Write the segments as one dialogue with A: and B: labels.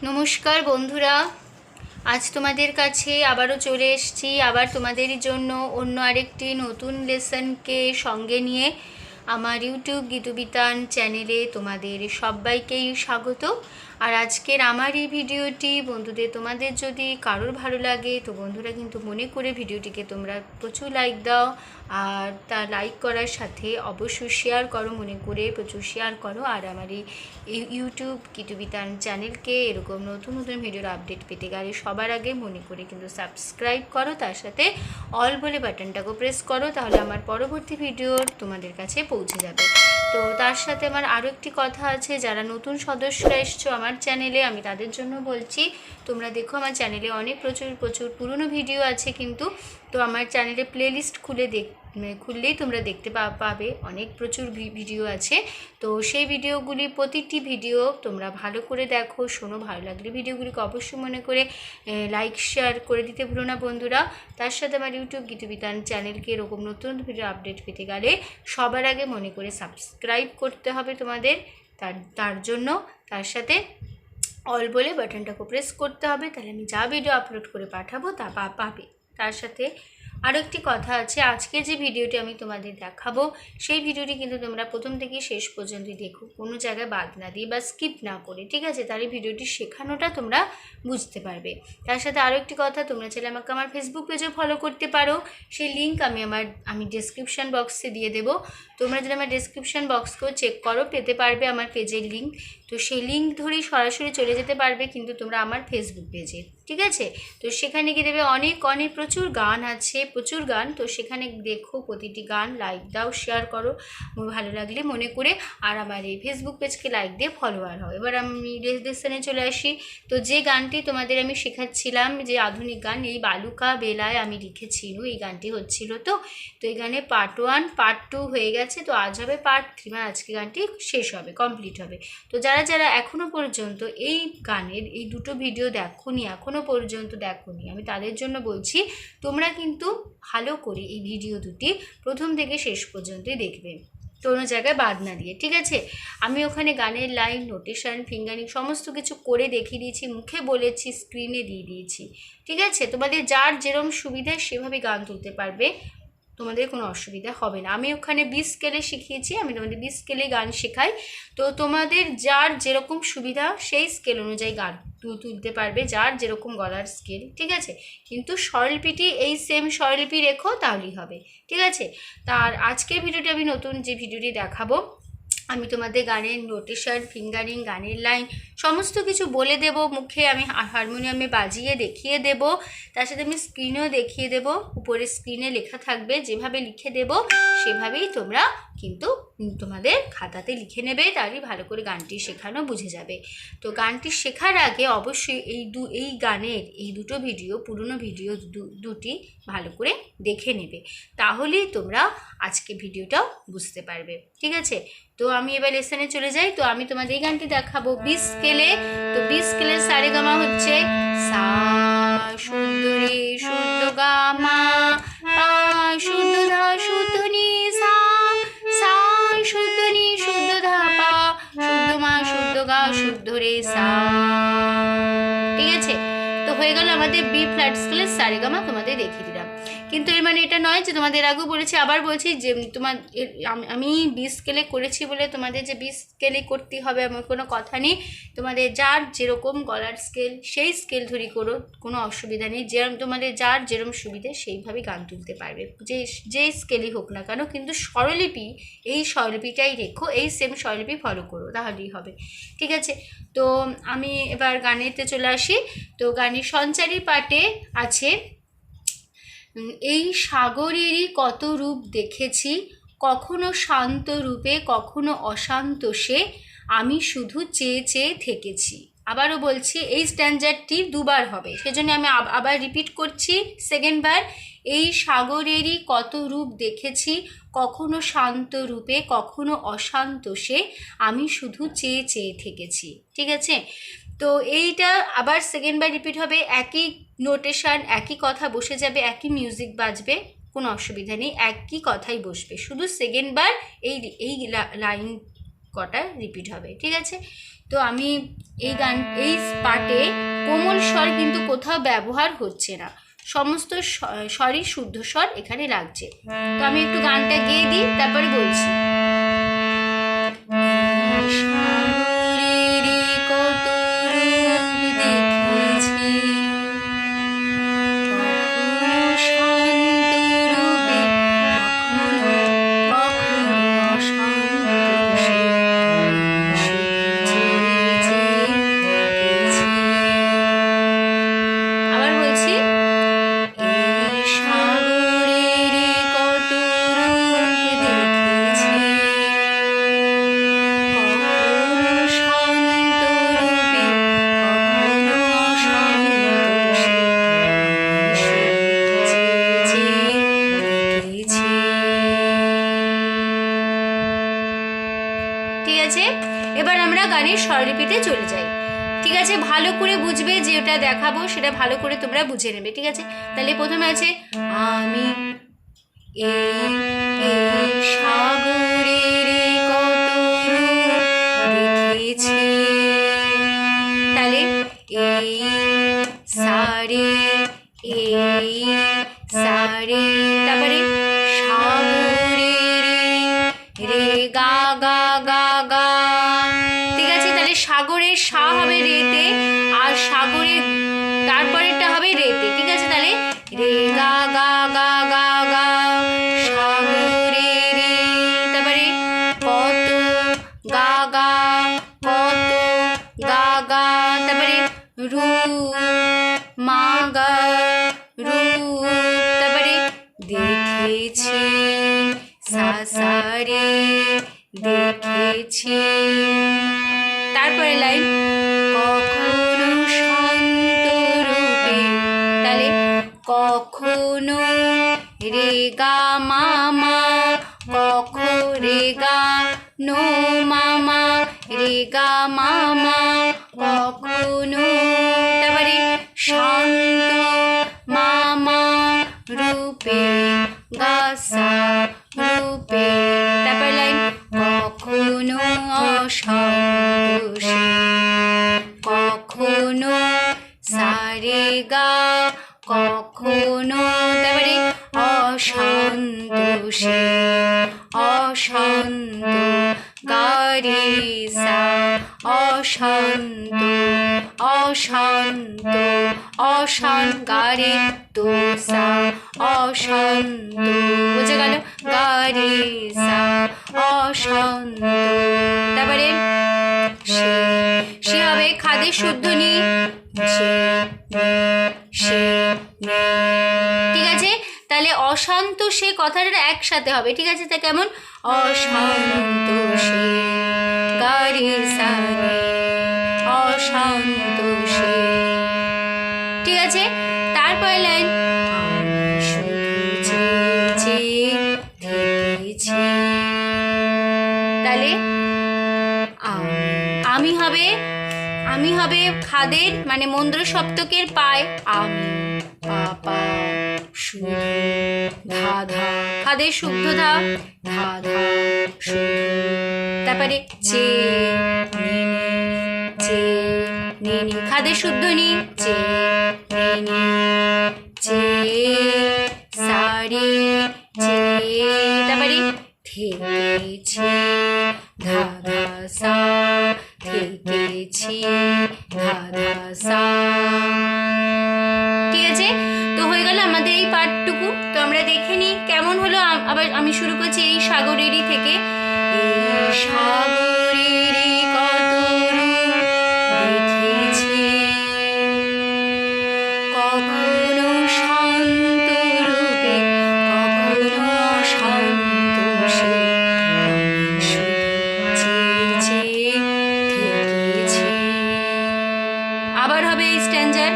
A: নমস্কার বন্ধুরা, আজ তোমাদের কাছে আবারও চলে এসেছি আবার তোমাদের জন্য অন্য আরেকটি নতুন লেসনকে সঙ্গে নিয়ে। আমার ইউটিউব গীতুবিতান চ্যানেলে তোমাদের সবাইকেই স্বাগত। আর আজকের আমার এই ভিডিওটি বন্ধুদের তোমাদের যদি কারোর ভালো লাগে তো বন্ধুরা কিন্তু মনে করে ভিডিওটিকে তোমরা প্রচুর লাইক দাও, আর তা লাইক করার সাথে অবশ্যই শেয়ার করো, মনে করে প্রচুর শেয়ার করো। আর আমার এই ইউটিউব গীতুবিতান চ্যানেলকে এরকম নতুন নতুন ভিডিওর আপডেট পেতে গেলে সবার আগে মনে করে কিন্তু সাবস্ক্রাইব করো, তার সাথে অল বলে বাটনটাকেও প্রেস করো, তাহলে আমার পরবর্তী ভিডিও তোমাদের কাছে পৌঁছে যাবে। তো তার সাথে আমার আরও একটি কথা আছে, যারা নতুন সদস্যরা এসছো আমার চ্যানেলে, আমি তাদের জন্য বলছি তোমরা দেখো আমার চ্যানেলে অনেক প্রচুর পুরনো ভিডিও আছে কিন্তু। তো আমার চ্যানেলে প্লেলিস্ট খুললেই তোমরা দেখতে পাবে অনেক প্রচুর ভিডিও আছে। তো সেই ভিডিওগুলি প্রতিটি ভিডিও তোমরা ভালো করে দেখো, শোনো, ভালো লাগলে ভিডিওগুলিকে অবশ্যই মনে করে লাইক শেয়ার করে দিতে ভুলো না বন্ধুরা। তার সাথে আমার ইউটিউব গীতুবিতান চ্যানেলকে এরকম নতুন ভিডিও আপডেট পেতে গেলে সবার আগে মনে করে সাবস্ক্রাইব করতে হবে তোমাদের। তার জন্য তার সাথে অল বলে বাটনটাকে প্রেস করতে হবে, তাহলে আমি যা ভিডিও আপলোড করে পাঠাবো তা পাবে। তার সাথে আরও একটি কথা আছে, আজকে যে ভিডিওটি আমি তোমাদের দেখাবো সেই ভিডিওটি কিন্তু তোমরা প্রথম থেকে শেষ পর্যন্ত দেখো, কোনো জায়গায় বাদ না দিয়ে বা স্কিপ না করে, ঠিক আছে? তাহলে ভিডিওটি শেখানোটা তোমরা বুঝতে পারবে। তার সাথে আরও একটি কথা, তোমরা চাইলে আমাকে আমার ফেসবুক পেজে ফলো করতে পারো, সেই লিঙ্ক আমি ডেসক্রিপশান বক্সে দিয়ে দেবো। তোমরা যদি আমার ডেসক্রিপশান বক্সকেও চেক করো, পেতে পারবে আমার পেজের লিঙ্ক। তো সেই লিঙ্ক ধরেই সরাসরি চলে যেতে পারবে কিন্তু তোমরা আমার ফেসবুক পেজে, ঠিক আছে? তো সেখানে গিয়ে দেবে অনেক প্রচুর গান আছে, প্রচুর গান। তো সেখানে দেখো, প্রতিটি গান লাইক দাও, শেয়ার করো ভালো লাগলে মনে করে, আর আমার এই ফেসবুক পেজকে লাইক দিয়ে ফলোয়ার হও। এবার আমি লেসনে চলে আসি। তো যে গানটি তোমাদের আমি শেখাচ্ছিলাম, যে আধুনিক গান, এই বালুকা বেলায় আমি লিখেছিল, এই গানটি হচ্ছিল। তো এই গানে পার্ট 1 পার্ট 2 হয়ে গেছে, তো আজ হবে পার্ট 3, মানে আজকে গানটি শেষ হবে, কমপ্লিট হবে। তো যারা এখনও পর্যন্ত এই গানের এই দুটো ভিডিও এখনও পর্যন্ত দেখোনি, আমি তাদের জন্য বলছি তোমরা কিন্তু ভালো করে এই ভিডিও দুটি প্রথম থেকে শেষ পর্যন্তই দেখবে, কোনো জায়গায় বাদ না দিয়ে, ঠিক আছে? আমি ওখানে গানের লাইন, নোটেশন, ফিঙ্গারিং সমস্ত কিছু করে দেখিয়ে দিয়েছি, মুখে বলেছি, স্ক্রিনে দিয়ে দিয়েছি, ঠিক আছে? তোমাদের যার যেরকম সুবিধা সেভাবে গান তুলতে পারবে, তোমাদের কোনো অসুবিধা হবে না। আমি ওখানে 20 স্কেলে শিখিয়েছি, আমি তোমাদের 20 স্কেলে গান শেখাই। তো তোমাদের যার যেরকম সুবিধা সেই স্কেল অনুযায়ী গান তুলতে পারবে, যার যেরকম গলার স্কেল, ঠিক আছে? কিন্তু স্বরলিপিটি এই সেম স্বরলিপি রেখো, তাহলেই হবে, ঠিক আছে? তার আজকের ভিডিওটি আমি নতুন যে ভিডিওটি দেখাবো, আমি তোমাদের গানের নোটেশন, ফিঙ্গারিং, গানের লাইন সমস্ত কিছু বলে দেব মুখে, আমি হারমোনিয়ামে বাজিয়ে দেখিয়ে দেব, তার সাথে আমি স্ক্রিনেও দেখিয়ে দেব, উপরে স্ক্রিনে লেখা থাকবে, যেভাবে লিখে দেব সেভাবেই তোমরা কিন্তু তোমাদের খাতাতে লিখে নেবে, তাহলে ভালো করে গানটি শেখানো বুঝে যাবে। তো গানটি শেখার আগে অবশ্যই এই গানের এই দুটো ভিডিও, পুরনো ভিডিও দুটি ভালো করে দেখে নেবে, তাহলেই তোমরা আজকে ভিডিওটাও বুঝতে পারবে, ঠিক আছে? তো আমি এবার লেসনে চলে যাই। তো আমি তোমাদের এই গানটি দেখাবো 20 স্কেলে। তো 20 স্কেলের সারেগামা হচ্ছে সা শুদ্ধ রে শুদ্ধ গা মা, পা শুদ্ধ ধা শুদ্ধ নি, সা সা শুদ্ধ নি শুদ্ধ ধা, পা শুদ্ধ মা শুদ্ধ গা শুদ্ধ রে সা, ঠিক আছে? তো হয়ে গেল আমাদের বি ফ্ল্যাট স্কেলের সারেগামা, তোমাদের দেখিয়ে দিলাম। কিন্তু এর মানে এটা নয় যে, তোমাদের আগেও বলেছি, আবার বলছি যে আমি 20 স্কেলে করেছি বলে তোমাদের যে 20 স্কেলে করতে হবে এমন কোনো কথা নেই। তোমাদের যার যেরকম গলার স্কেল সেই স্কেল ধরি করো, কোনো অসুবিধা নেই। তোমাদের যার যেরকম সুবিধে সেইভাবে গান তুলতে পারবে, যে স্কেলই হোক না কেন, কিন্তু স্বরলিপি এই স্বরলিপিটাই রেখো, এই সেম স্বরলিপি ফলো করো, তাহলেই হবে, ঠিক আছে? তো আমি এবার গানেতে চলে আসি। তো গানের সঞ্চারী পাঠে আছে, এই সাগরেরই কত রূপ দেখেছি, কখনো শান্ত রূপে কখনো অশান্ত সে, আমি শুধু চেয়ে চেয়ে থেকেছি। আবারও বলছি, এই স্ট্যান্ডার্ডটি দুবার হবে, সেজন্য আমি আবার রিপিট করছি সেকেন্ড বার। এই সাগরেরই কত রূপ দেখেছি, কখনো শান্ত রূপে কখনো অশান্ত সে, আমি শুধু চেয়ে চেয়ে থেকেছি, ঠিক আছে? তো এইটা আবার সেকেন্ড বার রিপিট হবে, একই নোটেশন, একই কথা বসে যাবে, একই মিউজিক বাজবে, কোনো অসুবিধা নেই, একই কথাই বসবে, শুধু সেকেন্ড বার এই লাইন কটা রিপিট হবে, ঠিক আছে? তো আমি এই পাঠে কোমল স্বর কিন্তু কোথাও ব্যবহার হচ্ছে না, সমস্ত স্বরই শুদ্ধ স্বর এখানে লাগছে। তো আমি একটু গানটা গেয়ে দিই, তারপরে বলছি। এবার আমরা গানের স্বরলিপিতে চলে যাই। ঠিক আছে, ভালো করে বুঝবে, যেটা দেখাবো সেটা ভালো করে তোমরা বুঝে নেবে। ঠিক আছে, তাহলে প্রথমে আছে আমি এই সাগরের কত দেখেছি, তাহলে এই সারে তারপরে সাগরের রে গা গা গা গা। ঠিক আছে, তাহলে সাগরের সা হবে রেতে, আর সাগরের তারপরেরটা হবে রেতে। ঠিক আছে, তাহলে রে গা গা গা গা গা সাগরের রে, তারপরে কত গা গা কত গা গা, তারপরে রু মা গা রু, তারপরে দেখেছি সা সা রে দেখেছি। তারপরে লাইন কখনো শান্ত রূপে, তাহলে কখনো রে গা মামা, রে গা নো মামা, রে গা মামা কখনো, তারপরে শান্ত মামা রূপে গা সা রূপে, তারপর লাইন কখনো অসন্তোষে, কখনো সারে গা কখনো, তারপরে অসন্তোষে অশান্ত গারে সা অশান্ত অশান্ত অশান্ত গারে তো সা অশান্ত, বুঝে গেল গারে সা অশান্ত। তারপরে সে হবে খাদের শুদ্ধ নি, ঠিক আছে, তাহলে অশান্ত সে কথাটা একসাথে হবে। ঠিক আছে, তা কেমন অশান্ত সে গারে সা রে অশান্ত সে। ঠিক আছে, তারপরে লাইন আমি শুধু চেয়ে থেকেছি, তাহলে আমি হবে খাদের মানে মন্দ্র সপ্তকের পায়, আমি পাপা শুধু ধা ধা খাদের শুদ্ধ ধা ধা ধা শুধু, তারপরে চে নিনি খাদের শুদ্ধ নি চে নিনি চে সারে চে, তারপরে থেকেছি ধা ধা সা থেকেছি ধা ধা সা। ঠিক আছে, তো হয়ে গেল আমাদের এই পাঠটুকু। তো আমরা দেখে নিই কেমন হলো। আবার আমি শুরু করছি এই সাগরেরই থেকে। এই সাগরেরই কত দেখেছি, কখনো শান্ত রূপে কখনো শান্ত সে, থেকেছি। আবার হবে এই স্ট্যাঞ্জার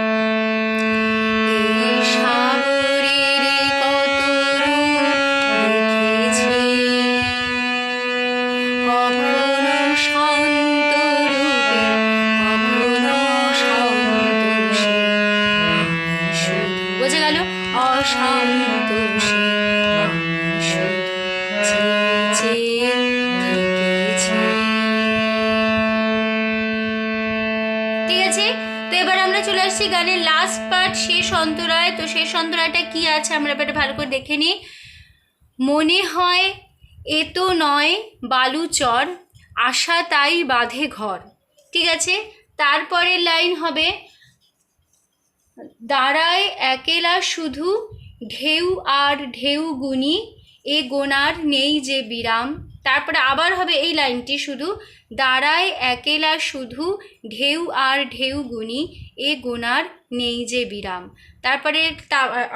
A: কখনো ঠিক আছে। তো এবার আমরা চলে আসছি গানের লাস্ট পার্ট, শেষ অন্তরায়। তো শেষ অন্তরায়টা কি আছে আমরা এবার ভালো করে দেখে নিই। মনে হয় এ তো নয় বালুচর, আশা তাই বাঁধে ঘর। ঠিক আছে। তারপরের লাইন হবে দাঁড়ায় একেলা শুধু ঢেউ আর ঢেউ গুনি, এ গোনার নেই যে বিরাম। তারপরে আবার হবে এই লাইনটি শুধু দাঁড়ায় একেলা শুধু ঢেউ আর ঢেউ গুনি, এ গোনার নেই যে বিরাম। তারপরে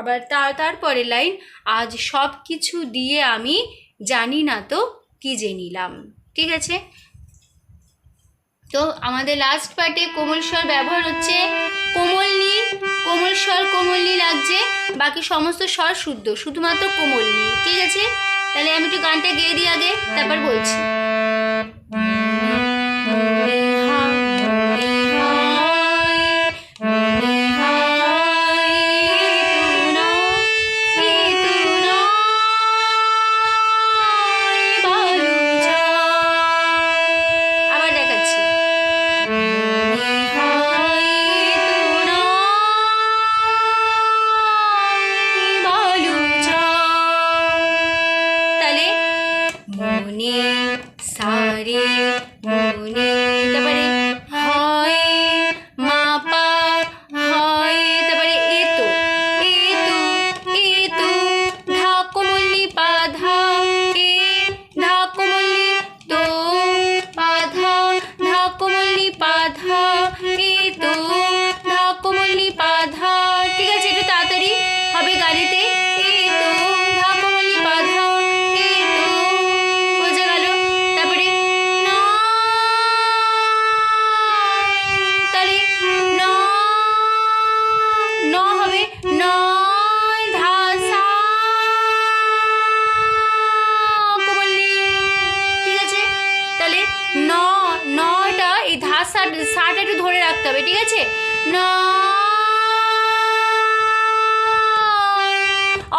A: আবার তারপরে লাইন আজ সব কিছু দিয়ে আমি জানি না তো কি যে নিলাম। ঠিক আছে। তো আমাদের লাস্ট পার্টে কোমল স্বর ব্যবহার হচ্ছে কোমলনি, কোমল স্বর কোমলনি লাগছে, বাকি সমস্ত স্বর শুদ্ধ, শুধুমাত্র কোমলনি। ঠিক আছে। তাহলে আমি একটু গানটা গেয়ে দিই আগে, তারপর বলছি। সাটা একটু ধরে রাখতে হবে। ঠিক আছে। না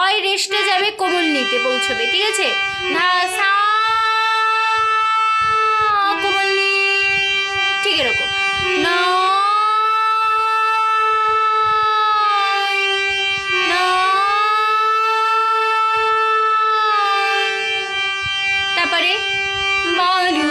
A: অয় রেস্টে যাবে, কোমল নিতে পৌঁছবে। ঠিক আছে। সা কোমল নি, ঠিক এরকম না তারপরে বালু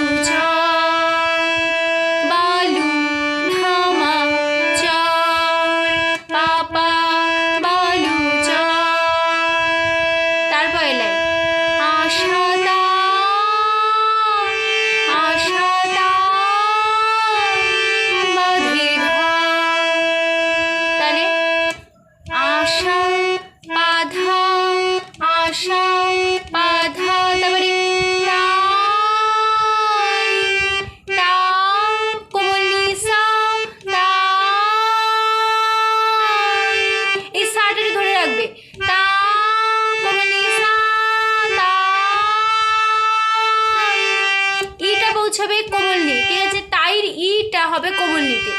A: হবে কোমল নিতে।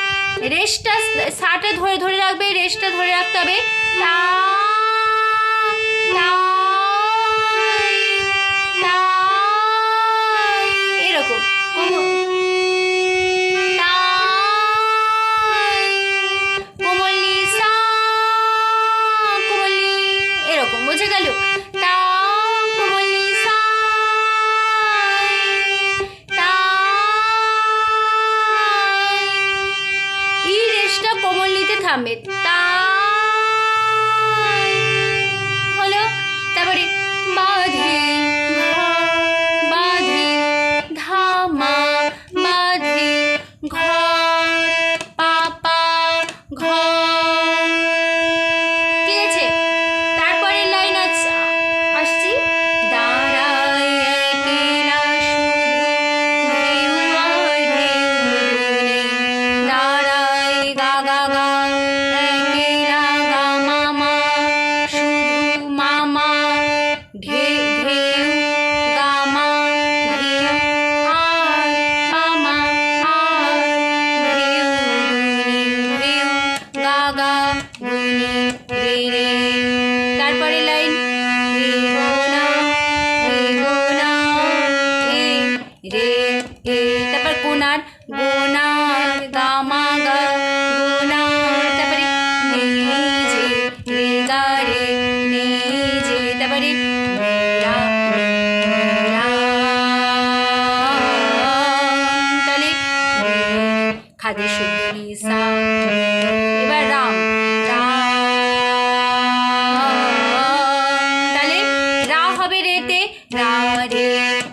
A: রেস্টটা সাটা ধরে ধরে রাখবে, রেস্টটা ধরে রাখতে হবে। এরকম কোমলি সা কোমলি, এরকম বোঝা গেল। থামবে তা হলো। তারপরে বাঁধে বাঁধে ধামা বাঁধে ঘর পাপা ঘর। ঠিক আছে। তারপরে লাইন আসছি দাঁড়ায় একেলা শুধু দাঁড়ায় গা গা গা খাদে শুদ্ধ নি সা। এবার রাম, তাহলে রা হবে রেতে, রা রে,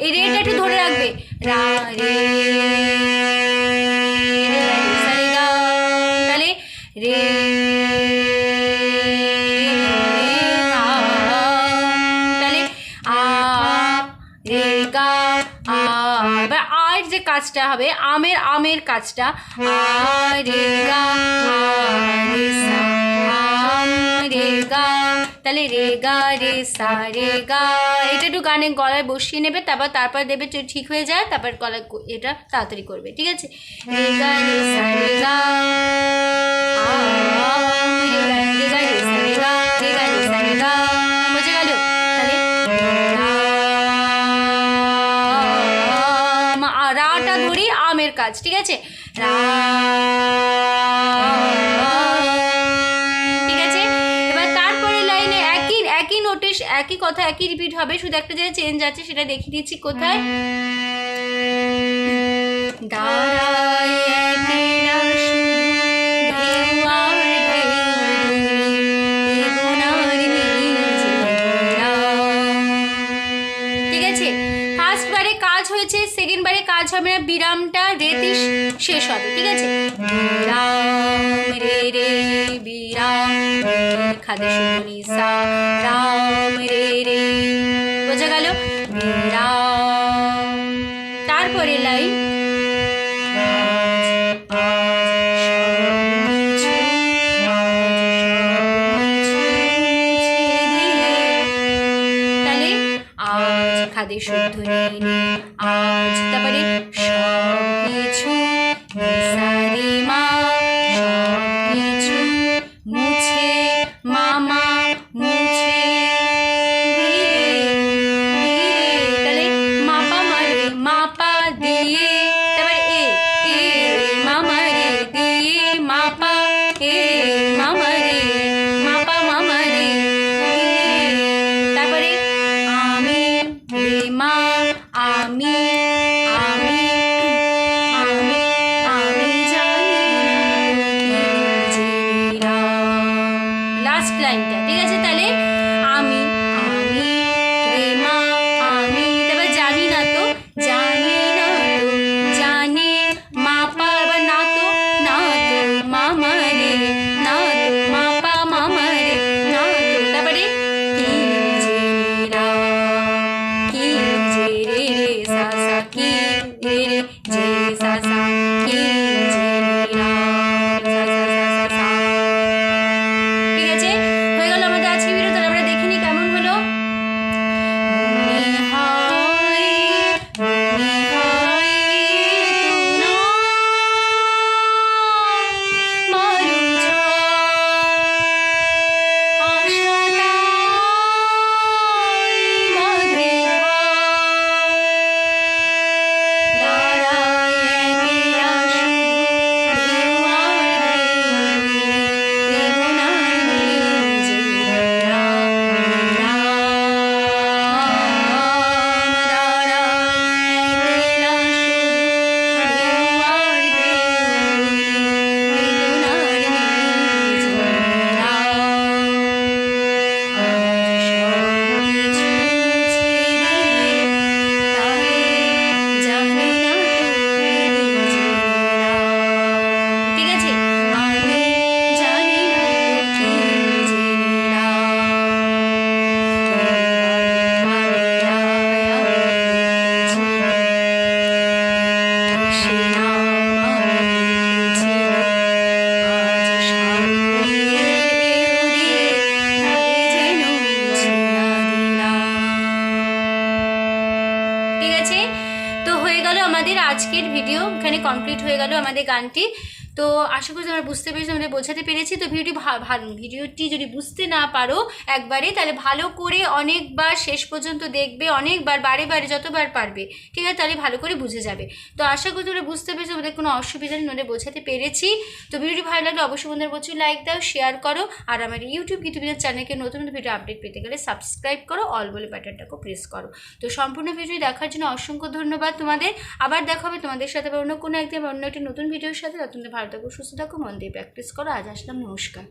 A: এই রেটা একটু ধরে রাখবে, রা রে, তাহলে রে আর যে কাজটা হবে আমের কাজটা রে গা রে সা, রে গা, তাহলে রে গা রে সা রে গা, এটা একটু গানে গলায় বসিয়ে নেবে, তারপর দেবে ঠিক হয়ে যায়, তারপর গলায় এটা তাড়াতাড়ি করবে, ঠিক আছে? রে গা রে সা রে গা, রে গা রে সা রে গা, রে গা রে সা রে গা, বুঝে গেল? তাহলে রাটা ধরি আমের কাজ, ঠিক আছে? রা, ঠিক আছে? এবার তারপরে লাইনে একই নোটিশ, একই কথা, একই রিপিট হবে, শুধু একটা জায়গায় চেঞ্জ আছে, সেটা দেখিয়ে দিচ্ছি কোথায়। দাঁড়ায় একেরা ঠিক আছে? ফার্স্ট বারে কাজ হয়েছে, সেকেন্ড বারে কাজ হবে না, বিরামটা রেতে শেষ হবে, ঠিক আছে? বিরাম রে রে বিরাম, খাদে শুদ্ধ নি সা, রাম রে রে, বোঝা গেল? বিরাম। তারপরে লাইন খাদে শুদ্ধ নি আজ, তারপরে সব কিছু সা রে মা, সব কিছু মুছে মামা মুছে দিয়ে, তাহলে মাপা মারে মাপা দিয়ে, তারপরে এ মামা রে দিয়ে মাপা, মামা রে মাপা মামা রে দিয়ে, তারপরে আমি রে মা, আমি আমি আমি আমি জানি না, লাস্ট লাইনটা, ঠিক আছে? তাহলে আমি রে মা আমি, তারপর জানি না তো, জানি না তো, জানি মাপা, এবার না তো মামা রে, না তো মাপা মামা রে, না তো, তারপরে কি যে রা, কি যে রে রে সা সা, কি রে রে যে সা সা, কি যে রা সা সা সা সা সা, ঠিক আছে? হয়ে গেল আমাদের আজকে ভিডিও, তাহলে আমরা দেখিনি কেমন হলো। মনে হয় তু না মারু আশাটা বাঁধে দাঁড়ায় একেরা আমাদের আজকের ভিডিও এখানে কমপ্লিট হয়ে গেল আমাদের গানটি। তো আশা করি তোমরা বুঝতে পেরেছো, আমাদের বোঝাতে পেরেছি। তো ভিডিওটি যদি বুঝতে না পারো একবারে, তাহলে ভালো করে অনেকবার শেষ পর্যন্ত দেখবে, অনেকবার বারে বারে যতবার পারবে, ঠিক আছে? তাহলে ভালো করে বুঝে যাবে। তো আশা করি তোমরা বুঝতে পেরেছো, আমাদের কোনো অসুবিধা নেই, ওদের বোঝাতে পেরেছি। তো ভিডিওটি ভালো লাগলে অবশ্যই বন্ধুদের প্রচুর লাইক দাও, শেয়ার করো, আর আমার ইউটিউব গীতুবিতান চ্যানেলকে নতুন নতুন ভিডিও আপডেট পেতে গেলে সাবস্ক্রাইব করো, অল বলে বাটনটাকে প্রেস করো। তো সম্পূর্ণ ভিডিও দেখার জন্য অসংখ্য ধন্যবাদ তোমাদের। আবার দেখা হবে তোমাদের সাথে অন্য কোনো একদিন অন্য একটি নতুন ভিডিওর সাথে। ততক্ষণ ভালো থাকো, সুস্থ থাকো, মন দিয়ে প্র্যাকটিস করো। আজ আসলাম, নমস্কার।